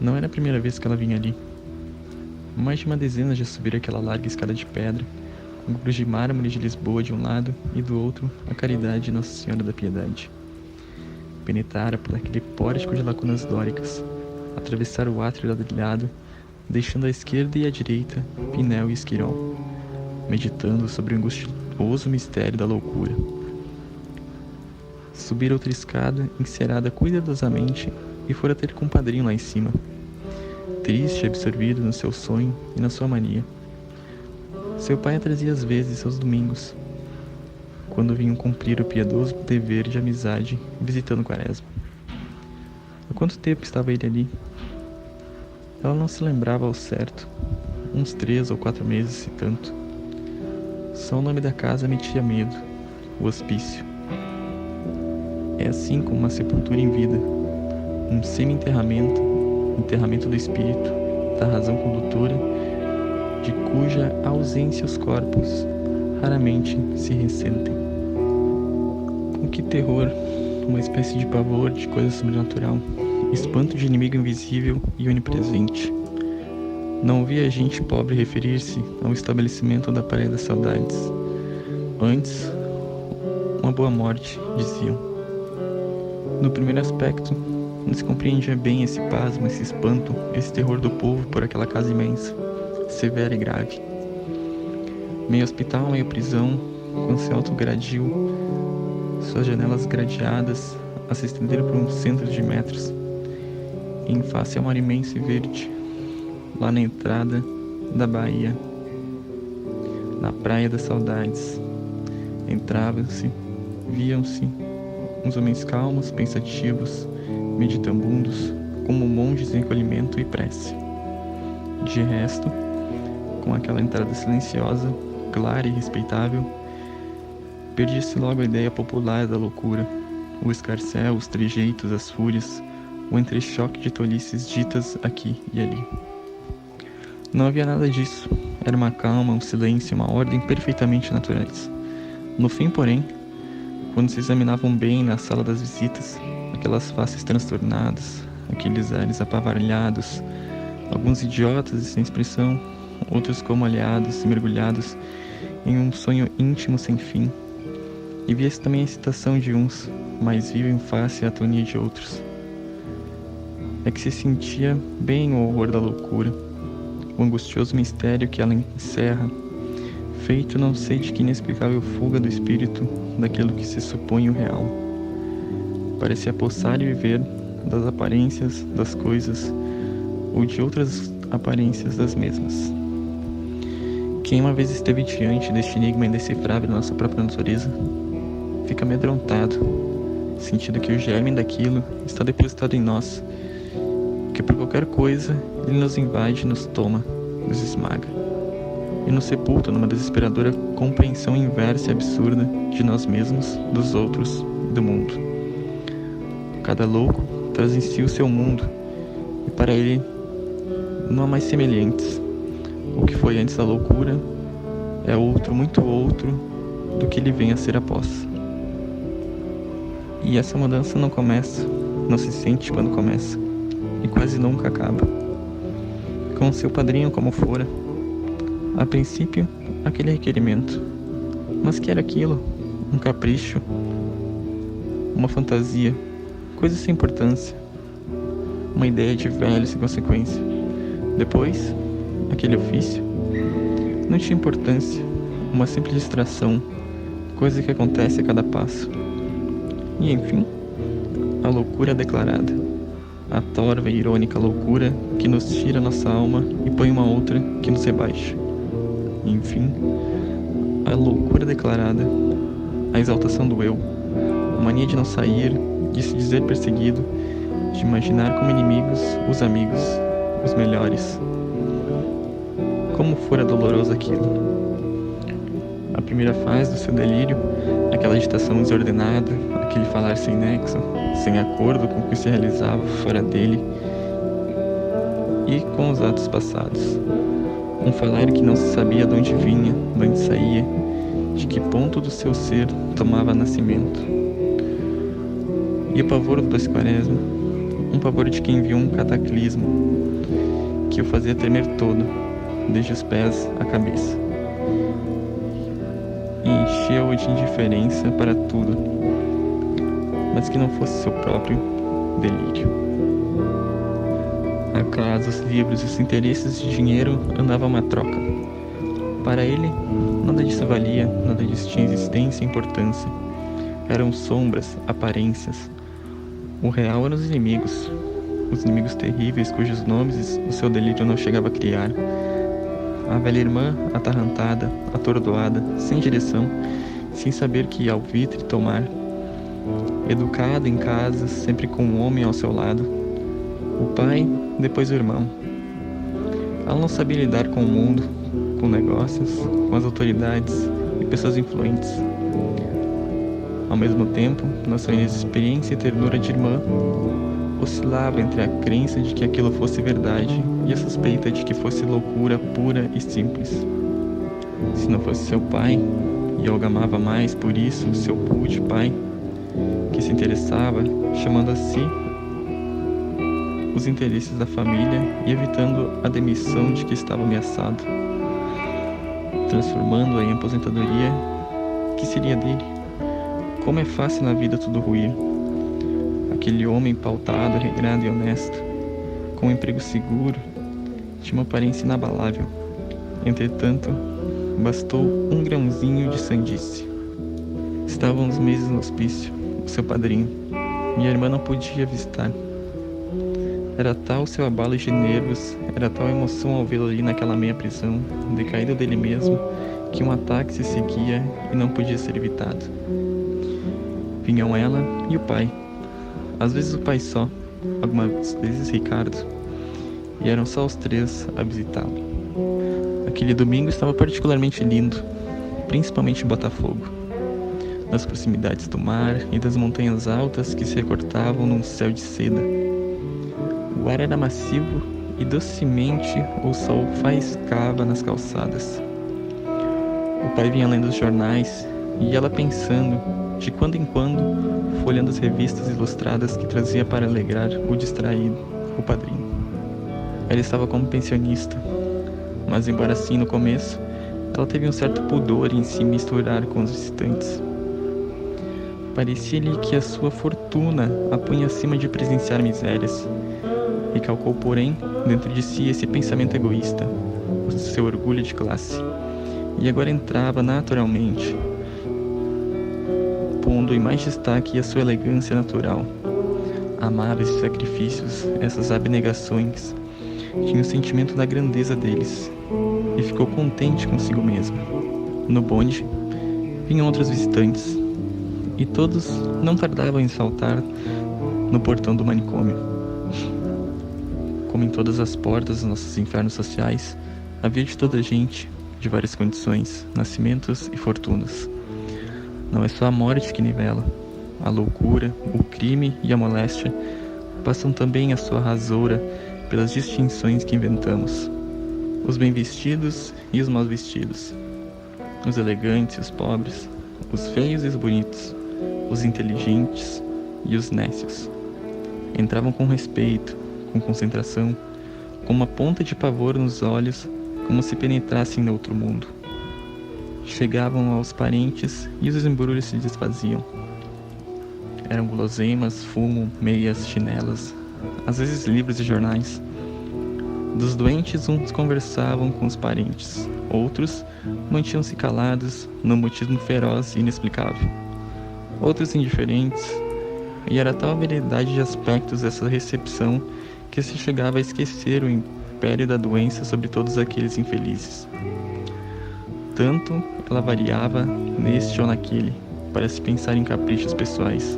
Não era a primeira vez que ela vinha ali. Mais de uma dezena já subiram aquela larga escada de pedra, com grupos de mármore de Lisboa de um lado e do outro a Caridade de Nossa Senhora da Piedade. Penetrara por aquele pórtico de lacunas dóricas, atravessar o átrio ladrilhado, deixando à esquerda e à direita Pinel e Esquirol, meditando sobre o angustioso mistério da loucura. Subir outra escada, encerada cuidadosamente, e fora ter com o padrinho lá em cima, triste e absorvido no seu sonho e na sua mania. Seu pai a trazia às vezes aos domingos, quando vinham cumprir o piedoso dever de amizade visitando Quaresma. Há quanto tempo estava ele ali? Ela não se lembrava ao certo, uns 3 ou 4 meses, se tanto. Só o nome da casa metia medo, o hospício. É assim como uma sepultura em vida, um semi-enterramento, enterramento do espírito, da razão condutora, de cuja ausência os corpos raramente se ressentem. Com que terror, uma espécie de pavor de coisa sobrenatural, espanto de inimigo invisível e onipresente. Não via a gente pobre referir-se ao estabelecimento da Praia das Saudades. Antes, uma boa morte, diziam. No primeiro aspecto, não se compreendia bem esse pasmo, esse espanto, esse terror do povo por aquela casa imensa, severa e grave. Meio hospital, meio prisão, com seu alto gradil, suas janelas gradeadas a se estender por uns centros de metros. E em face a mar imenso e verde, lá na entrada da Bahia, na Praia das Saudades, entravam-se, viam-se uns homens calmos, pensativos, meditabundos, como monges em recolhimento e prece. De resto, com aquela entrada silenciosa, clara e respeitável, perdia-se logo a ideia popular da loucura, o escarcéu, os trejeitos, as fúrias, o entrechoque de tolices ditas aqui e ali. Não havia nada disso. Era uma calma, um silêncio, uma ordem perfeitamente naturais. No fim, porém, quando se examinavam bem na sala das visitas, aquelas faces transtornadas, aqueles ares apavarelhados, alguns idiotas e sem expressão, outros como alheados e mergulhados em um sonho íntimo sem fim, e via-se também a excitação de uns, mais viva em face à atonia de outros. É que se sentia bem o horror da loucura, o angustioso mistério que ela encerra, feito não sei de que inexplicável fuga do espírito daquilo que se supõe o real. Parecia apossar e viver das aparências das coisas ou de outras aparências das mesmas. Quem uma vez esteve diante deste enigma indecifrável da nossa própria natureza, fica amedrontado, sentindo que o germe daquilo está depositado em nós, que por qualquer coisa ele nos invade, nos toma, nos esmaga, e nos sepulta numa desesperadora compreensão inversa e absurda de nós mesmos, dos outros e do mundo. Cada louco traz em si o seu mundo, e para ele não há mais semelhantes. O que foi antes da loucura é outro, muito outro, do que ele vem a ser após. E essa mudança não começa, não se sente quando começa, e quase nunca acaba. Com seu padrinho como fora, a princípio, aquele requerimento. Mas que era aquilo? Um capricho? Uma fantasia? Coisa sem importância? Uma ideia de velho sem consequência? Depois, aquele ofício? Não tinha importância. Uma simples distração. Coisa que acontece a cada passo. E enfim, a loucura declarada. A torva e irônica loucura que nos tira nossa alma e põe uma outra que nos rebaixa. Enfim, a loucura declarada, a exaltação do eu, a mania de não sair, de se dizer perseguido, de imaginar como inimigos os amigos, os melhores. Como fora doloroso aquilo. A primeira fase do seu delírio, aquela agitação desordenada, aquele falar sem nexo, sem acordo com o que se realizava fora dele e com os atos passados. Um falar que não se sabia de onde vinha, de onde saía, de que ponto do seu ser tomava nascimento. E o pavor do Quaresma, um pavor de quem viu um cataclismo que o fazia tremer todo, desde os pés à cabeça, e encheu-o de indiferença para tudo, mas que não fosse seu próprio delírio. A casa, os livros e os interesses de dinheiro andavam uma troca. Para ele, nada disso valia, nada disso tinha existência e importância. Eram sombras, aparências. O real eram os inimigos terríveis cujos nomes o seu delírio não chegava a criar. A velha irmã, atarrantada, atordoada, sem direção, sem saber que ia ao vitre tomar. Educada em casa, sempre com um homem ao seu lado. O pai, depois o irmão. Ela não sabia lidar com o mundo, com negócios, com as autoridades e pessoas influentes. Ao mesmo tempo, na sua inexperiência e ternura de irmã, oscilava entre a crença de que aquilo fosse verdade e a suspeita de que fosse loucura pura e simples. Se não fosse seu pai, e Olga amava mais por isso o seu pude pai, que se interessava, chamando a si os interesses da família e evitando a demissão de que estava ameaçado, transformando-a em aposentadoria que seria dele. Como é fácil na vida tudo ruir. Aquele homem pautado, regrado e honesto, com um emprego seguro, tinha uma aparência inabalável. Entretanto, bastou um grãozinho de sandice. Estavam uns meses no hospício, o seu padrinho. Minha irmã não podia avistar. Era tal seu abalo de nervos, era tal a emoção ao vê-lo ali naquela meia prisão, decaído dele mesmo, que um ataque se seguia e não podia ser evitado. Vinham ela e o pai. Às vezes o pai só, algumas vezes Ricardo, e eram só os três a visitá-lo. Aquele domingo estava particularmente lindo, principalmente em Botafogo, nas proximidades do mar e das montanhas altas que se recortavam num céu de seda. O ar era macio e docemente o sol faiscava nas calçadas. O pai vinha lendo os jornais e ela pensando, de quando em quando, folheando as revistas ilustradas que trazia para alegrar o distraído, o padrinho. Ela estava como pensionista, mas embora assim no começo, ela teve um certo pudor em se misturar com os visitantes. Parecia-lhe que a sua fortuna a punha acima de presenciar misérias. Recalcou, porém, dentro de si esse pensamento egoísta, o seu orgulho de classe, e agora entrava naturalmente, pondo em mais destaque a sua elegância natural. Amava esses sacrifícios, essas abnegações, tinha o sentimento da grandeza deles, e ficou contente consigo mesma. No bonde, vinham outros visitantes, e todos não tardavam em saltar no portão do manicômio. Como em todas as portas dos nossos infernos sociais, havia de toda gente, de várias condições, nascimentos e fortunas. Não é só a morte que nivela. A loucura, o crime e a moléstia passam também a sua rasoura pelas distinções que inventamos. Os bem vestidos e os mal vestidos, os elegantes e os pobres, os feios e os bonitos, os inteligentes e os nécios. Entravam com respeito, com concentração, com uma ponta de pavor nos olhos, como se penetrassem no outro mundo. Chegavam aos parentes e os embrulhos se desfaziam. Eram guloseimas, fumo, meias, chinelas, às vezes livros e jornais. Dos doentes, uns conversavam com os parentes, outros mantinham-se calados num mutismo feroz e inexplicável. Outros indiferentes, e era tal a variedade de aspectos dessa recepção que se chegava a esquecer o império da doença sobre todos aqueles infelizes. Tanto ela variava neste ou naquele, para se pensar em caprichos pessoais,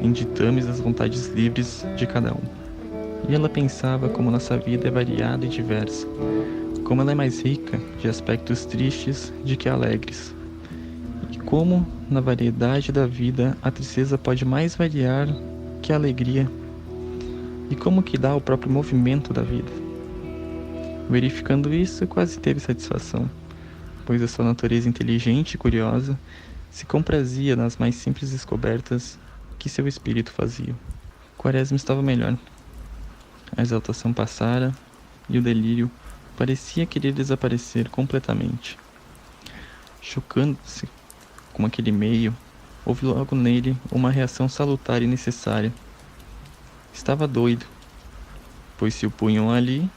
em ditames das vontades livres de cada um. E ela pensava como nossa vida é variada e diversa, como ela é mais rica de aspectos tristes de que alegres, e como na variedade da vida a tristeza pode mais variar que a alegria, e como que dá o próprio movimento da vida. Verificando isso, quase teve satisfação, pois a sua natureza inteligente e curiosa se comprazia nas mais simples descobertas que seu espírito fazia. Quaresma estava melhor. a exaltação passara e o delírio parecia querer desaparecer completamente. Chocando-se com aquele meio, houve logo nele uma reação salutar e necessária. Estava doido, pois se o punham ali,